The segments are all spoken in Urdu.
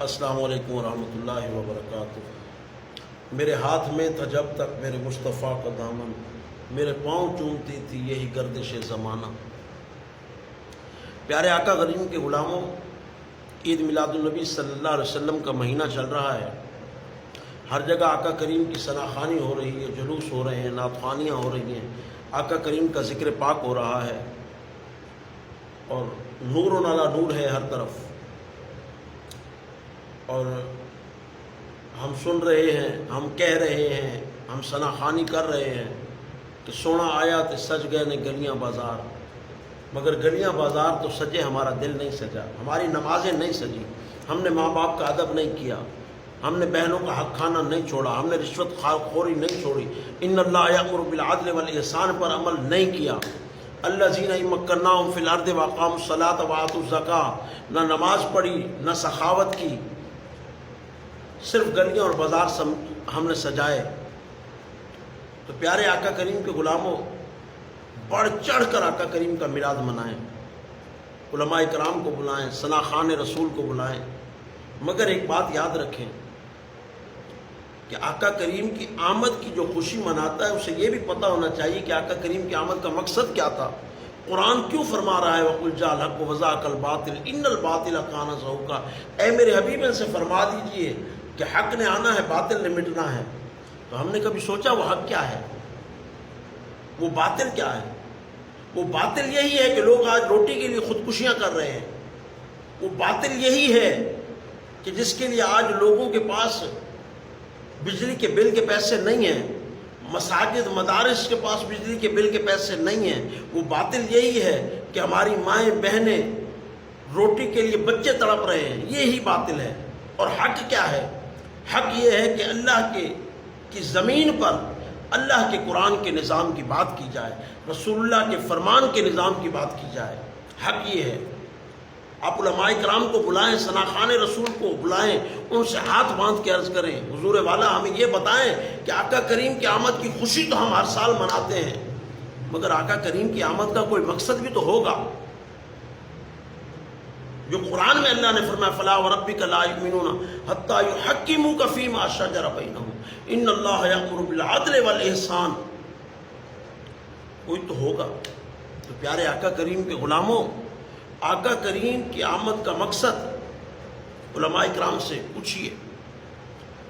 السلام علیکم ورحمۃ اللہ وبرکاتہ۔ میرے ہاتھ میں تھا جب تک میرے مصطفیٰ کا دامن، میرے پاؤں چومتی تھی یہی گردش زمانہ۔ پیارے آقا کریم کے غلاموں، عید میلاد النبی صلی اللہ علیہ وسلم کا مہینہ چل رہا ہے۔ ہر جگہ آقا کریم کی ثناخوانی ہو رہی ہے، جلوس ہو رہے ہیں، نعت خوانیاں ہو رہی ہیں، آقا کریم کا ذکر پاک ہو رہا ہے، اور نور و نالا نور ہے ہر طرف۔ اور ہم سن رہے ہیں، ہم کہہ رہے ہیں، ہم ثناخوانی کر رہے ہیں کہ سونا آیا تو سج گئے نے گلیاں بازار، مگر گلیاں بازار تو سجے، ہمارا دل نہیں سجا، ہماری نمازیں نہیں سجی، ہم نے ماں باپ کا ادب نہیں کیا، ہم نے بہنوں کا حق کھانا نہیں چھوڑا، ہم نے رشوت خوری نہیں چھوڑی، ان اللہ یأمر بالعدل والاحسان پر عمل نہیں کیا۔ الذین مکناہم فی الارض واقاموا الصلاۃ وآتوا الزکاۃ، نہ نماز پڑھی نہ سخاوت کی، صرف گلیاں اور بازار ہم نے سجائے۔ تو پیارے آقا کریم کے غلاموں، بڑھ چڑھ کر آقا کریم کا میلاد منائیں، علماء کرام کو بلائیں، ثناخوان رسول کو بلائیں، مگر ایک بات یاد رکھیں کہ آقا کریم کی آمد کی جو خوشی مناتا ہے اسے یہ بھی پتہ ہونا چاہیے کہ آقا کریم کی آمد کا مقصد کیا تھا۔ قرآن کیوں فرما رہا ہے وَقُلْ جَاءَ الْحَقُّ وَزَهَقَ الْبَاطِلُ إِنَّ الْبَاطِلَ كَانَ زَهُوقًا، اے میرے حبیب ان سے فرما دیجئے کہ حق نے آنا ہے، باطل نے مٹنا ہے۔ تو ہم نے کبھی سوچا وہ حق کیا ہے، وہ باطل کیا ہے؟ وہ باطل یہی ہے کہ لوگ آج روٹی کے لیے خودکشیاں کر رہے ہیں، وہ باطل یہی ہے کہ جس کے لیے آج لوگوں کے پاس بجلی کے بل کے پیسے نہیں ہیں، مساجد مدارس کے پاس بجلی کے بل کے پیسے نہیں ہیں۔ وہ باطل یہی ہے کہ ہماری مائیں بہنیں روٹی کے لیے بچے تڑپ رہے ہیں، یہی باطل ہے۔ اور حق کیا ہے؟ حق یہ ہے کہ اللہ کی زمین پر اللہ کے قرآن کے نظام کی بات کی جائے، رسول اللہ کے فرمان کے نظام کی بات کی جائے۔ حق یہ ہے۔ آپ علماء کرام کو بلائیں، ثناخوان رسول کو بلائیں، ان سے ہاتھ باندھ کے عرض کریں حضور والا ہمیں یہ بتائیں کہ آقا کریم کی آمد کی خوشی تو ہم ہر سال مناتے ہیں، مگر آقا کریم کی آمد کا کوئی مقصد بھی تو ہوگا۔ جو قرآن میں اللہ نے فرمایا فَلَا وَرَبِّكَ لَا يُؤْمِنُونَ حَتَّى يُحَكِّمُوكَ فِي مَا شَجَرَ بَيْنَهُمْ إِنَّ اللَّهَ يَأْمُرُ بِالْعَدْلِ وَالْإِحْسَانِ، کوئی تو ہوگا۔ تو پیارے آقا کریم کے غلاموں، آقا کریم کی آمد کا مقصد علماء کرام سے پوچھئے۔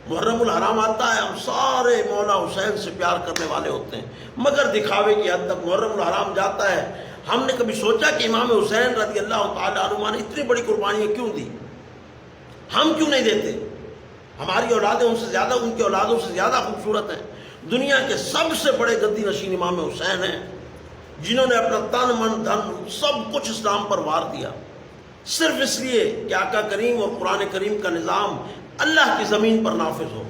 محرم الحرام آتا ہے، ہم سارے مولا حسین سے پیار کرنے والے ہوتے ہیں، مگر دکھاوے کی حد تک محرم الحرام جاتا ہے۔ ہم نے کبھی سوچا کہ امام حسین رضی اللہ تعالیٰ عنہ نے اتنی بڑی قربانیاں کیوں دی؟ ہم کیوں نہیں دیتے؟ ہماری اولادیں ان سے زیادہ، ان کی اولادوں سے زیادہ خوبصورت ہیں۔ دنیا کے سب سے بڑے گدی نشین امام حسین ہیں، جنہوں نے اپنا تن من دھن سب کچھ اسلام پر وار دیا، صرف اس لیے کہ آقا کریم اور قرآن کریم کا نظام اللہ کی زمین پر نافذ ہو۔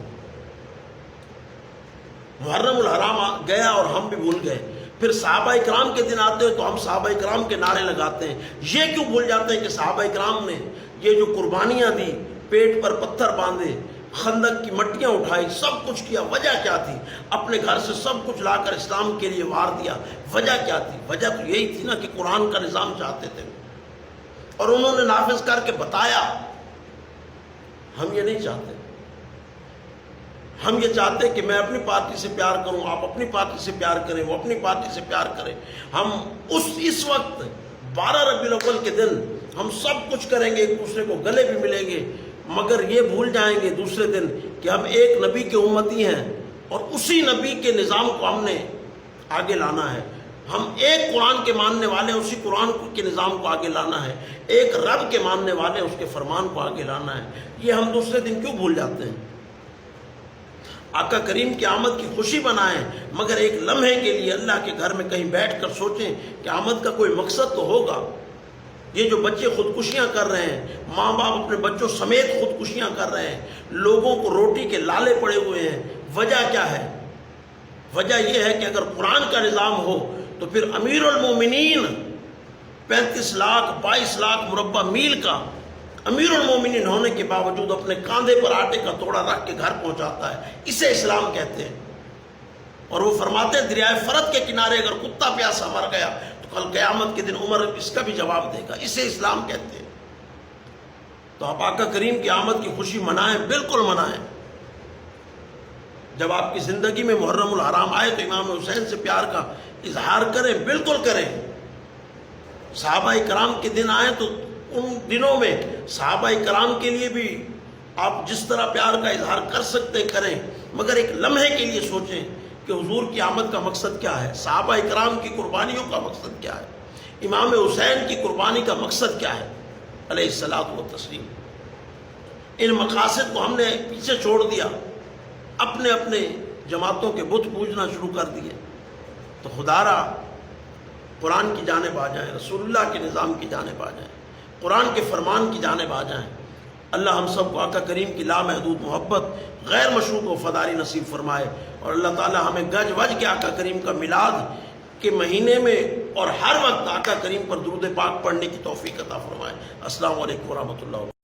محرم الحرام گیا اور ہم بھی بھول گئے، پھر صحابہ کرام کے دن آتے ہیں تو ہم صحابہ کرام کے نعرے لگاتے ہیں۔ یہ کیوں بھول جاتے ہیں کہ صحابہ کرام نے یہ جو قربانیاں دی، پیٹ پر پتھر باندھے، خندق کی مٹیاں اٹھائی، سب کچھ کیا، وجہ کیا تھی؟ اپنے گھر سے سب کچھ لا کر اسلام کے لیے وار دیا، وجہ کیا تھی؟ وجہ تو یہی تھی نا کہ قرآن کا نظام چاہتے تھے، اور انہوں نے نافذ کر کے بتایا۔ ہم یہ نہیں چاہتے، ہم یہ چاہتے کہ میں اپنی پارٹی سے پیار کروں، آپ اپنی پارٹی سے پیار کریں، وہ اپنی پارٹی سے پیار کریں۔ ہم اس وقت 12 ربیع الاول کے دن ہم سب کچھ کریں گے، ایک دوسرے کو گلے بھی ملیں گے، مگر یہ بھول جائیں گے دوسرے دن کہ ہم ایک نبی کے امتی ہیں، اور اسی نبی کے نظام کو ہم نے آگے لانا ہے۔ ہم ایک قرآن کے ماننے والے ہیں، اسی قرآن کے نظام کو آگے لانا ہے۔ ایک رب کے ماننے والے ہیں، اس کے فرمان کو آگے لانا ہے۔ یہ ہم دوسرے دن کیوں بھول جاتے ہیں؟ آقا کریم کی آمد کی خوشی بنائیں، مگر ایک لمحے کے لیے اللہ کے گھر میں کہیں بیٹھ کر سوچیں کہ آمد کا کوئی مقصد تو ہوگا۔ یہ جو بچے خودکشیاں کر رہے ہیں، ماں باپ اپنے بچوں سمیت خودکشیاں کر رہے ہیں، لوگوں کو روٹی کے لالے پڑے ہوئے ہیں، وجہ کیا ہے؟ وجہ یہ ہے کہ اگر قرآن کا نظام ہو تو پھر امیر المومنین 35 لاکھ 22 لاکھ مربع میل کا امیر المومنین ہونے کے باوجود اپنے کاندھے پر آٹے کا توڑا رکھ کے گھر پہنچاتا ہے، اسے اسلام کہتے ہیں۔ اور وہ فرماتے ہیں دریائے فرات کے کنارے اگر کتا پیاسا مر گیا تو کل قیامت کے دن عمر اس کا بھی جواب دے گا، اسے اسلام کہتے ہیں۔ تو آپ آقا کریم کی آمد کی خوشی منائیں، بالکل منائیں۔ جب آپ کی زندگی میں محرم الحرام آئے تو امام حسین سے پیار کا اظہار کریں، بالکل کریں۔ صحابہ کرام کے دن آئے تو ان دنوں میں صحابہ کرام کے لیے بھی آپ جس طرح پیار کا اظہار کر سکتے کریں، مگر ایک لمحے کے لیے سوچیں کہ حضور کی آمد کا مقصد کیا ہے، صحابہ کرام کی قربانیوں کا مقصد کیا ہے، امام حسین کی قربانی کا مقصد کیا ہے علیہ الصلاۃ والتسلیم۔ ان مقاصد کو ہم نے پیچھے چھوڑ دیا، اپنے اپنے جماعتوں کے بت پوجنا شروع کر دیے، تو خدا را قرآن کی جانب آ جائیں، رسول اللہ کے نظام کی جانب آ جائیں، قرآن کے فرمان کی جانب آ جائیں۔ اللہ ہم سب کو آقا کریم کی لامحدود محبت غیر مشروط و فداری نصیب فرمائے، اور اللہ تعالی ہمیں گج وج کے آقا کریم کا میلاد کے مہینے میں اور ہر وقت آقا کریم پر درود پاک پڑھنے کی توفیق عطا فرمائے۔ السلام علیکم ورحمۃ اللہ۔